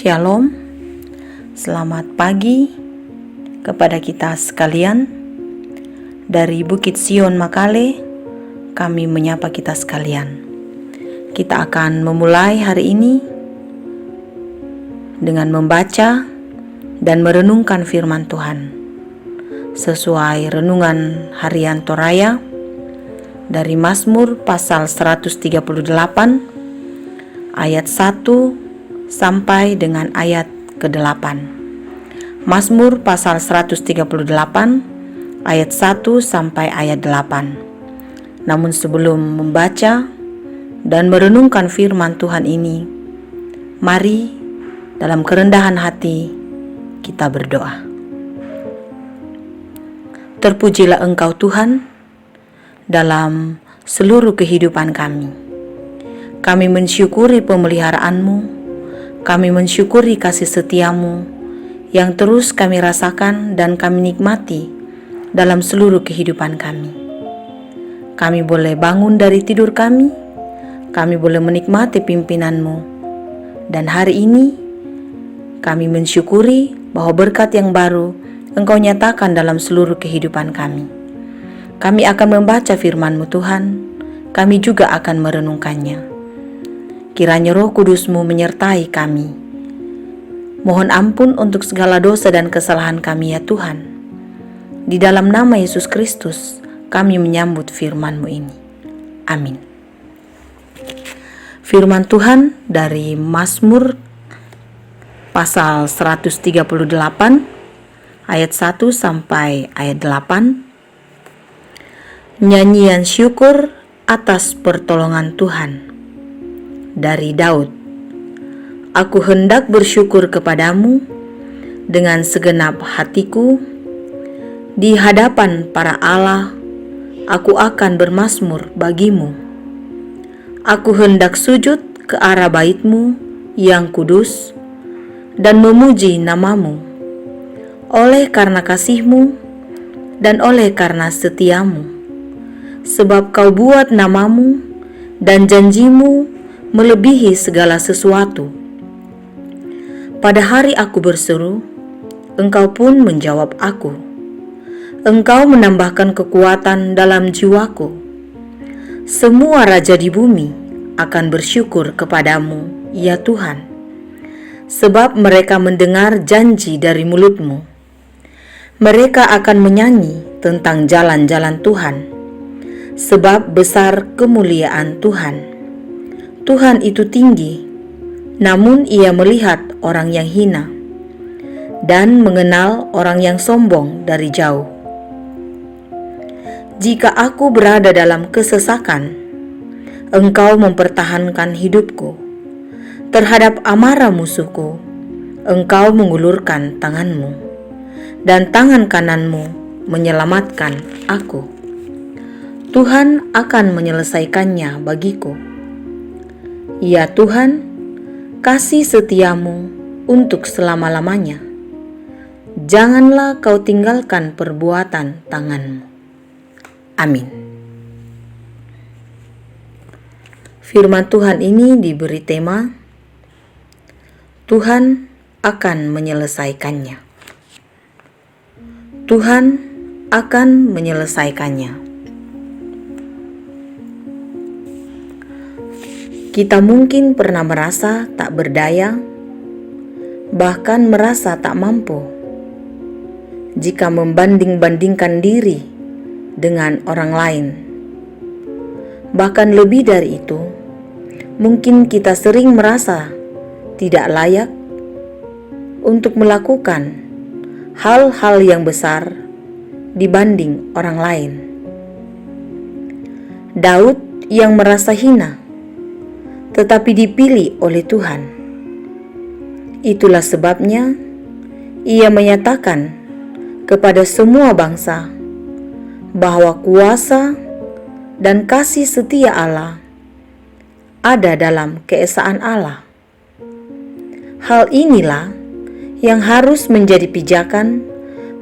Shalom, selamat pagi kepada kita sekalian. Dari Bukit Sion Makale, kami menyapa kita sekalian. Kita akan memulai hari ini dengan membaca dan merenungkan firman Tuhan sesuai renungan harian Toraya dari Mazmur pasal 138 ayat 1 sampai dengan ayat ke-8. Mazmur pasal 138 ayat 1 sampai ayat 8. Namun sebelum membaca dan merenungkan firman Tuhan ini, mari dalam kerendahan hati kita berdoa. Terpujilah Engkau Tuhan dalam seluruh kehidupan kami. Kami mensyukuri pemeliharaan-Mu, kami mensyukuri kasih setia-Mu yang terus kami rasakan dan kami nikmati dalam seluruh kehidupan kami. Kami boleh bangun dari tidur kami boleh menikmati pimpinan-Mu, dan hari ini kami mensyukuri bahwa berkat yang baru Engkau nyatakan dalam seluruh kehidupan kami. Kami akan membaca firman-Mu Tuhan, kami juga akan merenungkannya. Kiranya Roh Kudus-Mu menyertai kami. Mohon ampun untuk segala dosa dan kesalahan kami ya Tuhan. Di dalam nama Yesus Kristus, kami menyambut firman-Mu ini. Amin. Firman Tuhan dari Mazmur pasal 138 ayat 1 sampai ayat 8. Nyanyian syukur atas pertolongan Tuhan. Dari Daud. Aku hendak bersyukur kepadamu dengan segenap hatiku. Di hadapan para Allah, aku akan bermazmur bagimu. Aku hendak sujud ke arah bait-Mu yang kudus dan memuji nama-Mu. Oleh karena kasih-Mu dan oleh karena setia-Mu. Sebab Kau buat nama-Mu dan janji-Mu melebihi segala sesuatu. Pada hari aku berseru, Engkau pun menjawab aku. Engkau menambahkan kekuatan dalam jiwaku. Semua raja di bumi akan bersyukur kepadamu, ya Tuhan. Sebab mereka mendengar janji dari mulut-Mu. Mereka akan menyanyi tentang jalan-jalan Tuhan. Sebab besar kemuliaan Tuhan. Tuhan itu tinggi, namun Ia melihat orang yang hina dan mengenal orang yang sombong dari jauh. Jika aku berada dalam kesesakan, Engkau mempertahankan hidupku. Terhadap amarah musuhku, Engkau mengulurkan tangan-Mu, dan tangan kanan-Mu menyelamatkan aku. Tuhan akan menyelesaikannya bagiku. Ya Tuhan, kasih setia-Mu untuk selama-lamanya. Janganlah Kau tinggalkan perbuatan tangan-Mu. Amin. Firman Tuhan ini diberi tema, Tuhan akan menyelesaikannya. Tuhan akan menyelesaikannya. Kita mungkin pernah merasa tak berdaya, bahkan merasa tak mampu jika membanding-bandingkan diri dengan orang lain. Bahkan lebih dari itu, mungkin kita sering merasa tidak layak untuk melakukan hal-hal yang besar dibanding orang lain. Daud yang merasa hina, tetapi dipilih oleh Tuhan. Itulah sebabnya ia menyatakan kepada semua bangsa bahwa kuasa dan kasih setia Allah ada dalam keesaan Allah. Hal inilah yang harus menjadi pijakan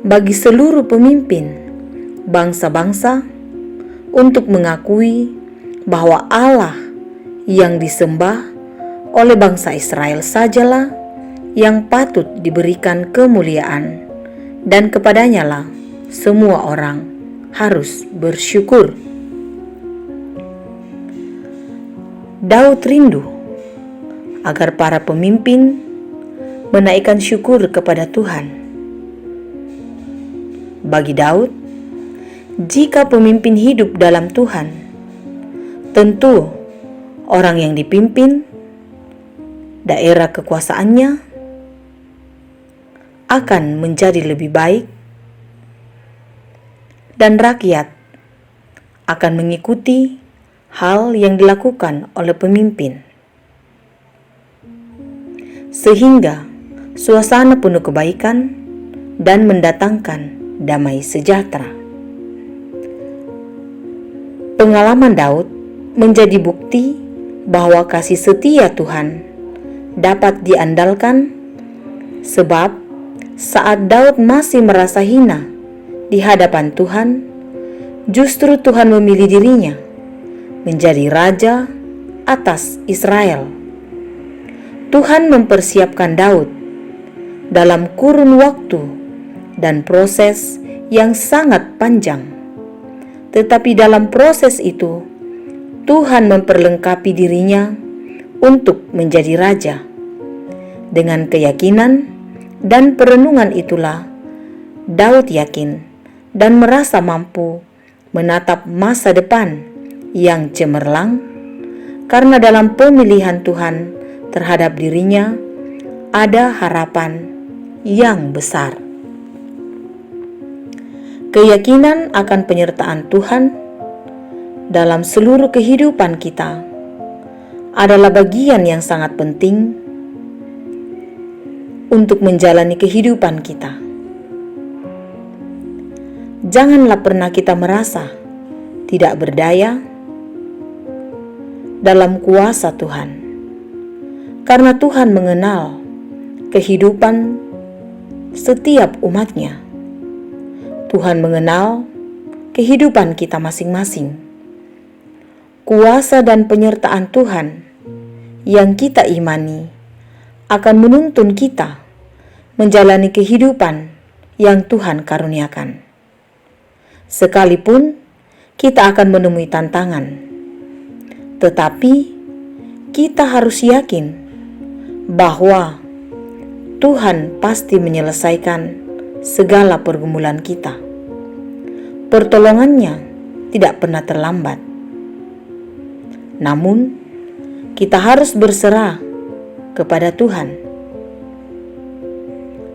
bagi seluruh pemimpin bangsa-bangsa untuk mengakui bahwa Allah yang disembah oleh bangsa Israel sajalah yang patut diberikan kemuliaan, dan kepadanyalah semua orang harus bersyukur. Daud rindu agar para pemimpin menaikkan syukur kepada Tuhan. Bagi Daud, jika pemimpin hidup dalam Tuhan, tentu orang yang dipimpin, daerah kekuasaannya akan menjadi lebih baik, dan rakyat akan mengikuti hal yang dilakukan oleh pemimpin, sehingga suasana penuh kebaikan dan mendatangkan damai sejahtera. Pengalaman Daud menjadi bukti bahwa kasih setia Tuhan dapat diandalkan, sebab saat Daud masih merasa hina di hadapan Tuhan, justru Tuhan memilih dirinya menjadi raja atas Israel. Tuhan mempersiapkan Daud dalam kurun waktu dan proses yang sangat panjang. Tetapi dalam proses itu, Tuhan memperlengkapi dirinya untuk menjadi raja. Dengan keyakinan dan perenungan itulah, Daud yakin dan merasa mampu menatap masa depan yang cemerlang, karena dalam pemilihan Tuhan terhadap dirinya ada harapan yang besar. Keyakinan akan penyertaan Tuhan dalam seluruh kehidupan kita adalah bagian yang sangat penting untuk menjalani kehidupan kita. Janganlah pernah kita merasa tidak berdaya dalam kuasa Tuhan, karena Tuhan mengenal kehidupan setiap umat-Nya. Tuhan mengenal kehidupan kita masing-masing. Kuasa dan penyertaan Tuhan yang kita imani akan menuntun kita menjalani kehidupan yang Tuhan karuniakan. Sekalipun kita akan menemui tantangan, tetapi kita harus yakin bahwa Tuhan pasti menyelesaikan segala pergumulan kita. Pertolongannya tidak pernah terlambat. Namun, kita harus berserah kepada Tuhan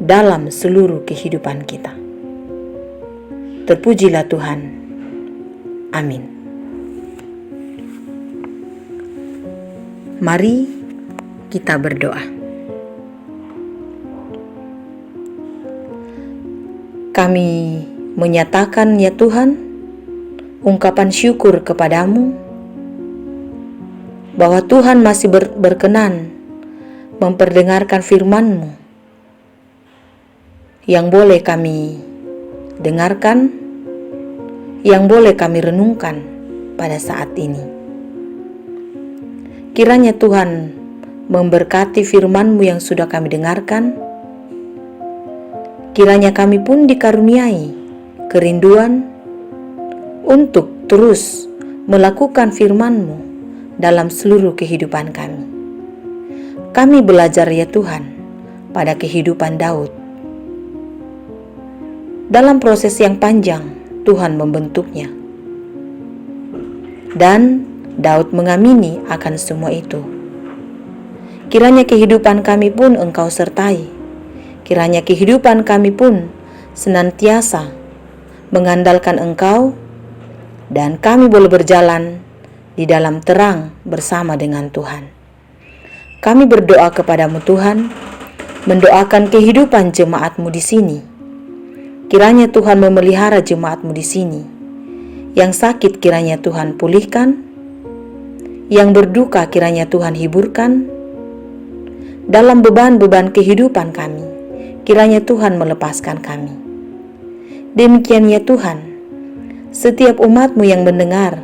dalam seluruh kehidupan kita. Terpujilah Tuhan. Amin. Mari kita berdoa. Kami menyatakan, ya Tuhan, ungkapan syukur kepadamu bahwa Tuhan masih berkenan memperdengarkan firman-Mu yang boleh kami dengarkan, yang boleh kami renungkan pada saat ini. Kiranya Tuhan memberkati firman-Mu yang sudah kami dengarkan. Kiranya kami pun dikaruniai kerinduan untuk terus melakukan firman-Mu dalam seluruh kehidupan kami. Kami belajar, ya Tuhan, pada kehidupan Daud. Dalam proses yang panjang, Tuhan membentuknya. Dan Daud mengamini akan semua itu. Kiranya kehidupan kami pun Engkau sertai. Kiranya kehidupan kami pun senantiasa mengandalkan Engkau, dan kami boleh berjalan di dalam terang bersama dengan Tuhan. Kami berdoa kepadamu Tuhan, mendoakan kehidupan jemaat-Mu di sini. Kiranya Tuhan memelihara jemaat-Mu di sini. Yang sakit kiranya Tuhan pulihkan, yang berduka kiranya Tuhan hiburkan. Dalam beban-beban kehidupan kami, kiranya Tuhan melepaskan kami. Demikian ya Tuhan, setiap umat-Mu yang mendengar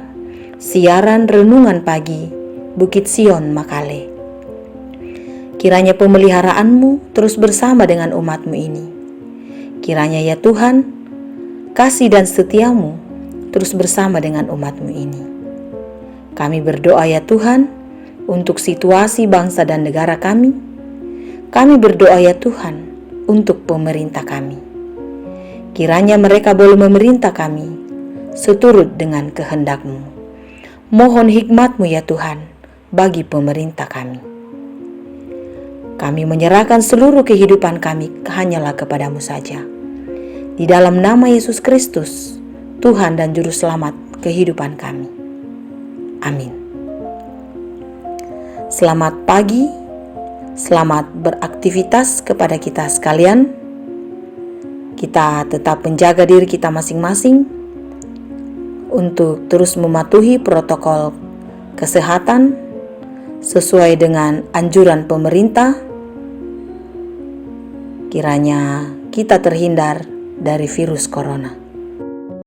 siaran renungan pagi Bukit Sion Makale, Kiranya pemeliharaan-Mu terus bersama dengan umat-Mu ini. Kiranya ya Tuhan, kasih dan setia-Mu terus bersama dengan umat-Mu ini. Kami berdoa ya Tuhan, untuk situasi bangsa dan negara kami. Kami berdoa ya Tuhan, untuk pemerintah kami. Kiranya mereka boleh memerintah kami seturut dengan kehendak-Mu. Mohon hikmat-Mu ya Tuhan, bagi pemerintah kami. Kami menyerahkan seluruh kehidupan kami hanyalah kepada-Mu saja. Di dalam nama Yesus Kristus, Tuhan dan Juru Selamat kehidupan kami. Amin. Selamat pagi, selamat beraktivitas kepada kita sekalian. Kita tetap menjaga diri kita masing-masing untuk terus mematuhi protokol kesehatan sesuai dengan anjuran pemerintah. Kiranya kita terhindar dari virus corona.